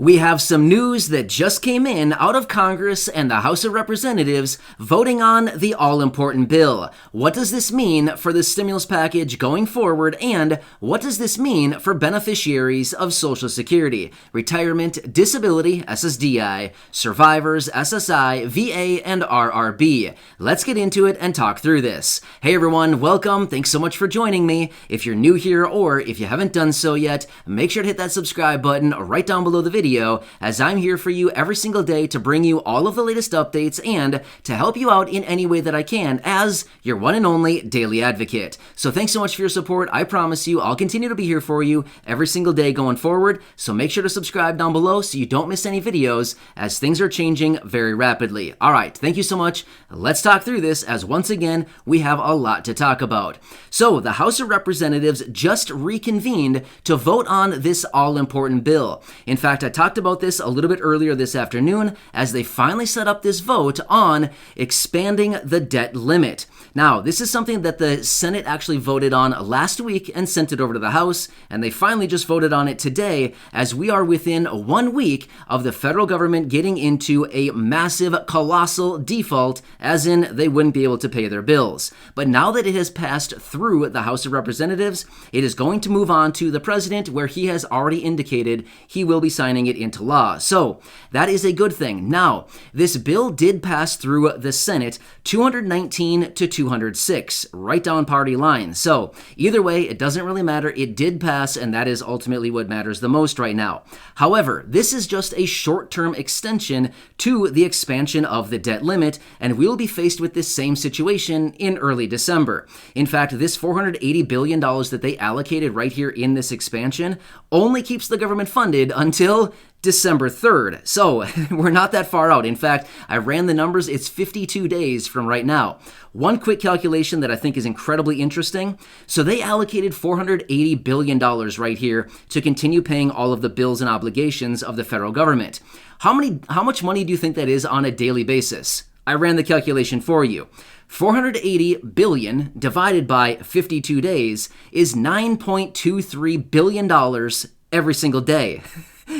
We have some news that just came in out of Congress and the House of Representatives voting on the all-important bill. What does this mean for the stimulus package going forward, and what does this mean for beneficiaries of Social Security, retirement, disability, SSDI, survivors, SSI, VA, and RRB? Let's get into it and talk through this. Hey everyone, welcome. Thanks so much for joining me. If you're new here or if you haven't done so yet, make sure to hit that subscribe button right down below the video, as I'm here for you every single day to bring you all of the latest updates and to help you out in any way that I can as your one and only daily advocate. So thanks so much for your support. I promise you I'll continue to be here for you every single day going forward, so make sure to subscribe down below so you don't miss any videos as things are changing very rapidly. Alright, thank you so much. Let's talk through this as once again we have a lot to talk about. So the House of Representatives just reconvened to vote on this all-important bill. In fact, I talked about this a little bit earlier this afternoon as they finally set up this vote on expanding the debt limit. Now, this is something that the Senate actually voted on last week and sent it over to the House, and they finally just voted on it today as we are within 1 week of the federal government getting into a massive, colossal default, as in they wouldn't be able to pay their bills. But now that it has passed through the House of Representatives, it is going to move on to the president, where he has already indicated he will be signing it into law. So that is a good thing. Now, this bill did pass through the Senate 219 to 206, right down party lines. So either way, it doesn't really matter. It did pass, and that is ultimately what matters the most right now. However, this is just a short-term extension to the expansion of the debt limit, and we'll be faced with this same situation in early December. In fact, this $480 billion that they allocated right here in this expansion only keeps the government funded until December 3rd. So we're not that far out. In fact, I ran the numbers. It's 52 days from right now. One quick calculation that I think is incredibly interesting. So they allocated $480 billion right here to continue paying all of the bills and obligations of the federal government. How much money do you think that is on a daily basis? I ran the calculation for you. 480 billion divided by 52 days is $9.23 billion every single day.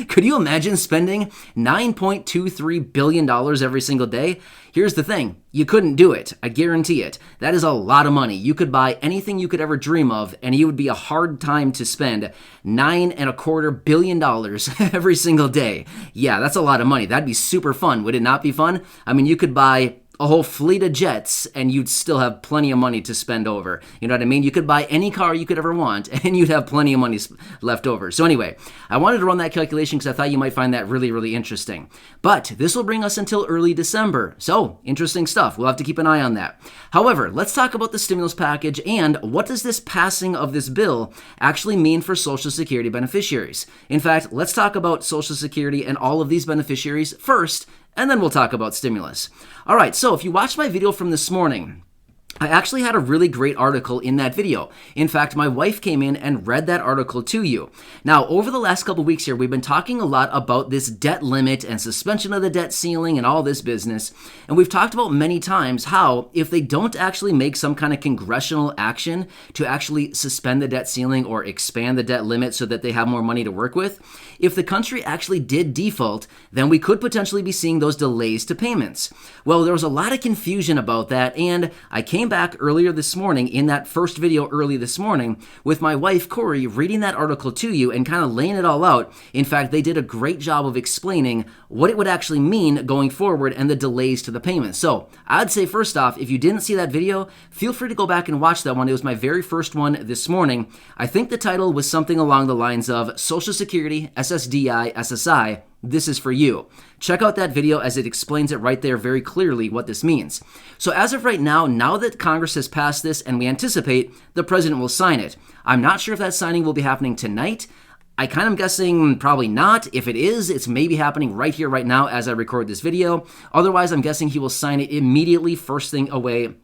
Could you imagine spending $9.23 billion every single day? Here's the thing. You couldn't do it. I guarantee it. That is a lot of money. You could buy anything you could ever dream of, and it would be a hard time to spend $9.25 billion every single day. Yeah, that's a lot of money. That'd be super fun. Would it not be fun? I mean, you could buy a whole fleet of jets and you'd still have plenty of money to spend over. You know what I mean? You could buy any car you could ever want and you'd have plenty of money left over. So anyway, I wanted to run that calculation because I thought you might find that really, really interesting. But this will bring us until early December. So interesting stuff. We'll have to keep an eye on that. However, let's talk about the stimulus package and what does this passing of this bill actually mean for Social Security beneficiaries? In fact, let's talk about Social Security and all of these beneficiaries first, and then we'll talk about stimulus. All right, so if you watched my video from this morning, I actually had a really great article in that video. In fact, my wife came in and read that article to you. Now, over the last couple weeks here, we've been talking a lot about this debt limit and suspension of the debt ceiling and all this business. And we've talked about many times how if they don't actually make some kind of congressional action to actually suspend the debt ceiling or expand the debt limit so that they have more money to work with, if the country actually did default, then we could potentially be seeing those delays to payments. Well, there was a lot of confusion about that, and I came back earlier this morning in that first video early this morning with my wife Corey reading that article to you and kind of laying it all out. In fact, they did a great job of explaining what it would actually mean going forward and the delays to the payments. So I'd say first off, if you didn't see that video, feel free to go back and watch that one. It was my very first one this morning. I think the title was something along the lines of Social Security, SSDI, SSI. This is for you. Check out that video as it explains it right there very clearly what this means. So as of right now, now that Congress has passed this and we anticipate the president will sign it, I'm not sure if that signing will be happening tonight. I kind of guessing probably not. If it is, it's maybe happening right here, right now as I record this video. Otherwise, I'm guessing he will sign it immediately first thing away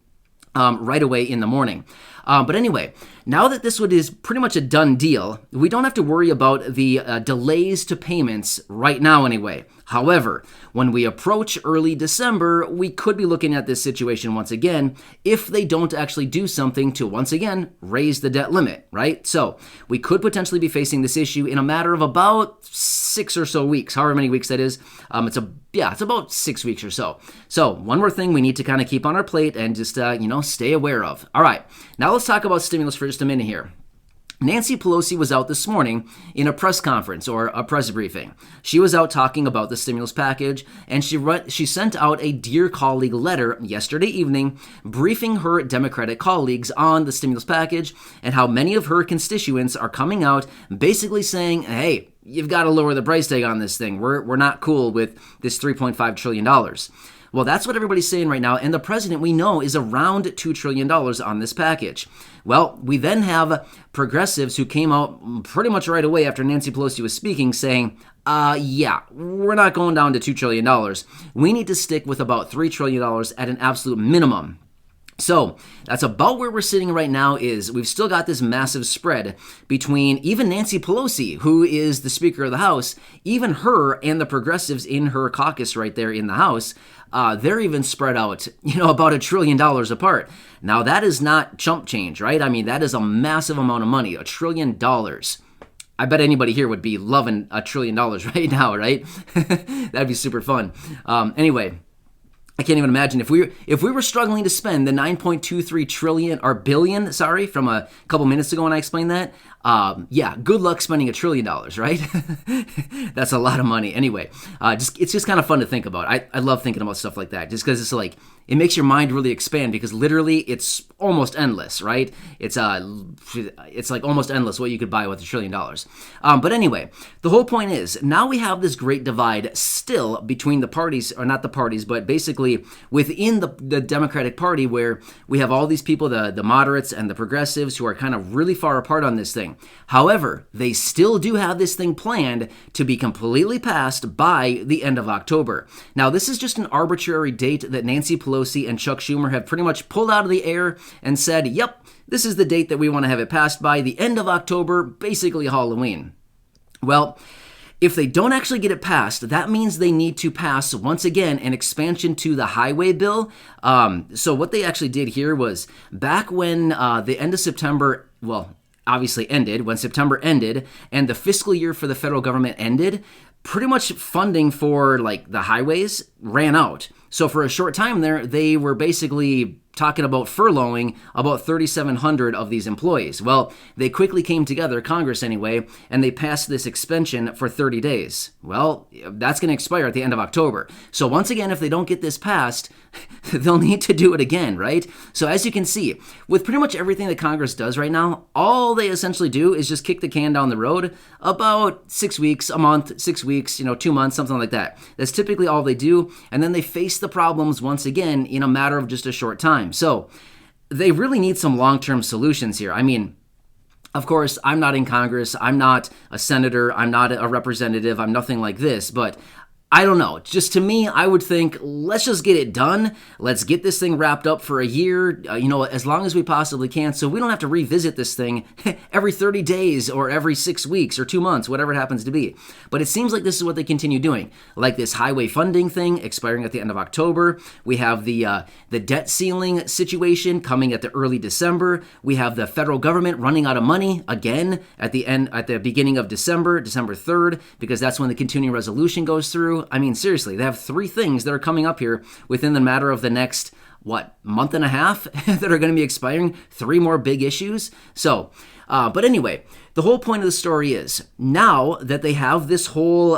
right away in the morning. But anyway, now that this is pretty much a done deal, we don't have to worry about the delays to payments right now anyway. However, when we approach early December, we could be looking at this situation once again if they don't actually do something to once again raise the debt limit, right? So we could potentially be facing this issue in a matter of about 6 or so weeks, however many weeks that is. It's about 6 weeks or so. So one more thing we need to kind of keep on our plate and just, stay aware of. All right, now let's talk about stimulus for just a minute here. Nancy Pelosi was out this morning in a press conference or a press briefing. She was out talking about the stimulus package, and she sent out a Dear Colleague letter yesterday evening briefing her Democratic colleagues on the stimulus package and how many of her constituents are coming out basically saying, hey, you've got to lower the price tag on this thing. We're not cool with this $3.5 trillion. Well, that's what everybody's saying right now, and the president, we know, is around $2 trillion on this package. Well, we then have progressives who came out pretty much right away after Nancy Pelosi was speaking saying, we're not going down to $2 trillion. We need to stick with about $3 trillion at an absolute minimum. So that's about where we're sitting right now. Is we've still got this massive spread between even Nancy Pelosi, who is the Speaker of the House, even her and the progressives in her caucus right there in the House. They're even spread out, about $1 trillion apart. Now that is not chump change, right? I mean, that is a massive amount of money, $1 trillion. I bet anybody here would be loving $1 trillion right now, right? That'd be super fun. Anyway. I can't even imagine if we were struggling to spend the 9.23 billion, from a couple minutes ago when I explained that. Good luck spending $1 trillion, right? That's a lot of money. Anyway, it's just kind of fun to think about. I love thinking about stuff like that, just because it's like it makes your mind really expand, because literally it's almost endless, right? It's like almost endless what you could buy with $1 trillion. But anyway, the whole point is now we have this great divide still between the parties, or not the parties, but basically within the Democratic Party, where we have all these people, the moderates and the progressives, who are kind of really far apart on this thing. However, they still do have this thing planned to be completely passed by the end of October. Now, this is just an arbitrary date that Nancy Pelosi and Chuck Schumer have pretty much pulled out of the air and said, yep, this is the date that we want to have it passed by, the end of October, basically Halloween. Well, if they don't actually get it passed, that means they need to pass, once again, an expansion to the highway bill. So what they actually did here was, back when the end of September, obviously ended, when September ended, and the fiscal year for the federal government ended, pretty much funding for the highways ran out. So for a short time there, they were basically talking about furloughing about 3,700 of these employees. Well, they quickly came together, Congress anyway, and they passed this extension for 30 days. Well, that's going to expire at the end of October. So once again, if they don't get this passed, they'll need to do it again, right? So as you can see, with pretty much everything that Congress does right now, all they essentially do is just kick the can down the road about 6 weeks, a month, 6 weeks, 2 months, something like that. That's typically all they do. And then they face the problems once again in a matter of just a short time. So they really need some long-term solutions here. I mean, of course, I'm not in Congress. I'm not a senator. I'm not a representative. I'm nothing like this. But I don't know. Just to me, I would think, let's just get it done. Let's get this thing wrapped up for a year, as long as we possibly can, so we don't have to revisit this thing every 30 days or every 6 weeks or 2 months, whatever it happens to be. But it seems like this is what they continue doing. Like this highway funding thing expiring at the end of October. We have the debt ceiling situation coming at the early December. We have the federal government running out of money again at the beginning of December 3rd, because that's when the continuing resolution goes through. I mean, seriously, they have 3 things that are coming up here within the matter of the next, month and a half that are going to be expiring. 3 more big issues. So, but anyway, the whole point of the story is now that they have this whole,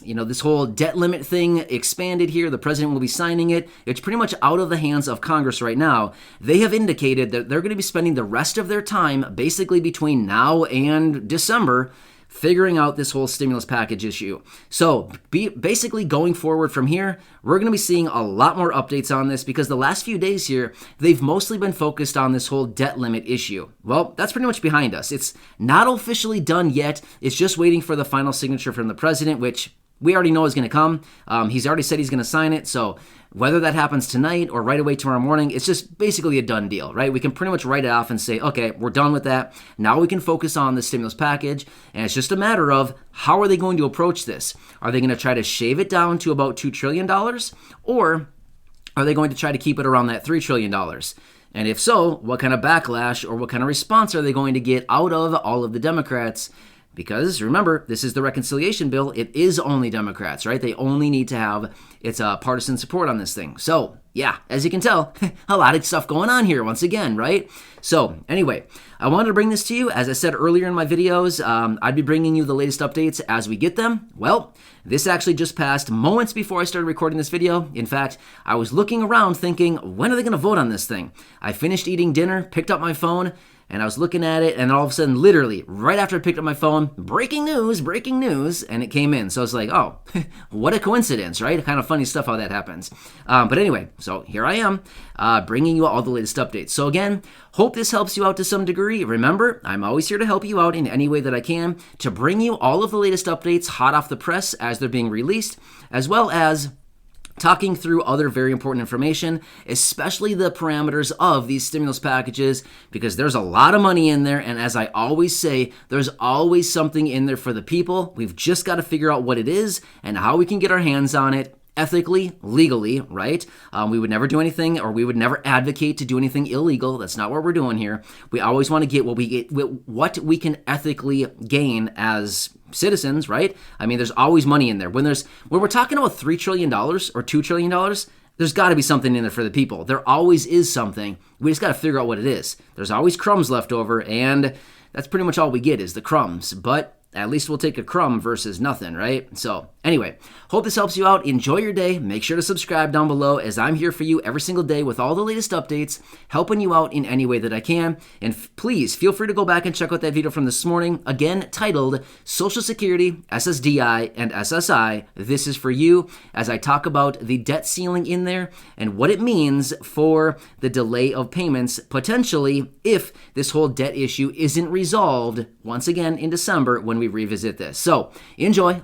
this whole debt limit thing expanded here, the president will be signing it. It's pretty much out of the hands of Congress right now. They have indicated that they're going to be spending the rest of their time basically between now and December figuring out this whole stimulus package issue. So basically going forward from here, we're going to be seeing a lot more updates on this, because the last few days here, they've mostly been focused on this whole debt limit issue. Well, that's pretty much behind us. It's not officially done yet. It's just waiting for the final signature from the president, which we already know is going to come. He's already said he's going to sign it, so whether that happens tonight or right away tomorrow morning, it's just basically a done deal, right? We can pretty much write it off and say, okay, we're done with that. Now we can focus on the stimulus package, and it's just a matter of how are they going to approach this? Are they going to try to shave it down to about $2 trillion, or are they going to try to keep it around that $3 trillion? And if so, what kind of backlash or what kind of response are they going to get out of all of the Democrats? Because remember, this is the reconciliation bill. It is only Democrats, right? They only need to have its partisan support on this thing. So, yeah, as you can tell, a lot of stuff going on here once again, right? So, anyway, I wanted to bring this to you. As I said earlier in my videos, I'd be bringing you the latest updates as we get them. Well, this actually just passed moments before I started recording this video. In fact, I was looking around thinking, when are they going to vote on this thing? I finished eating dinner, picked up my phone, and I was looking at it, and all of a sudden, literally, right after I picked up my phone, breaking news, and it came in. So I was like, oh, what a coincidence, right? Kind of funny stuff how that happens. But anyway, so here I am, bringing you all the latest updates. So again, hope this helps you out to some degree. Remember, I'm always here to help you out in any way that I can, to bring you all of the latest updates hot off the press as they're being released, as well as talking through other very important information, especially the parameters of these stimulus packages, because there's a lot of money in there, and as I always say, there's always something in there for the people. We've just got to figure out what it is and how we can get our hands on it ethically, legally, right? We would never do anything, or we would never advocate to do anything illegal. That's not what we're doing here. We always want to get what we can ethically gain as citizens, right? I mean, there's always money in there. When we're talking about $3 trillion or $2 trillion, there's got to be something in there for the people. There always is something. We just got to figure out what it is. There's always crumbs left over, and that's pretty much all we get is the crumbs. But at least we'll take a crumb versus nothing, right? So anyway, hope this helps you out. Enjoy your day. Make sure to subscribe down below, as I'm here for you every single day with all the latest updates, helping you out in any way that I can. And please feel free to go back and check out that video from this morning, again titled Social Security, SSDI, and SSI. This is for you, as I talk about the debt ceiling in there and what it means for the delay of payments, potentially, if this whole debt issue isn't resolved once again in December when we revisit this. So enjoy.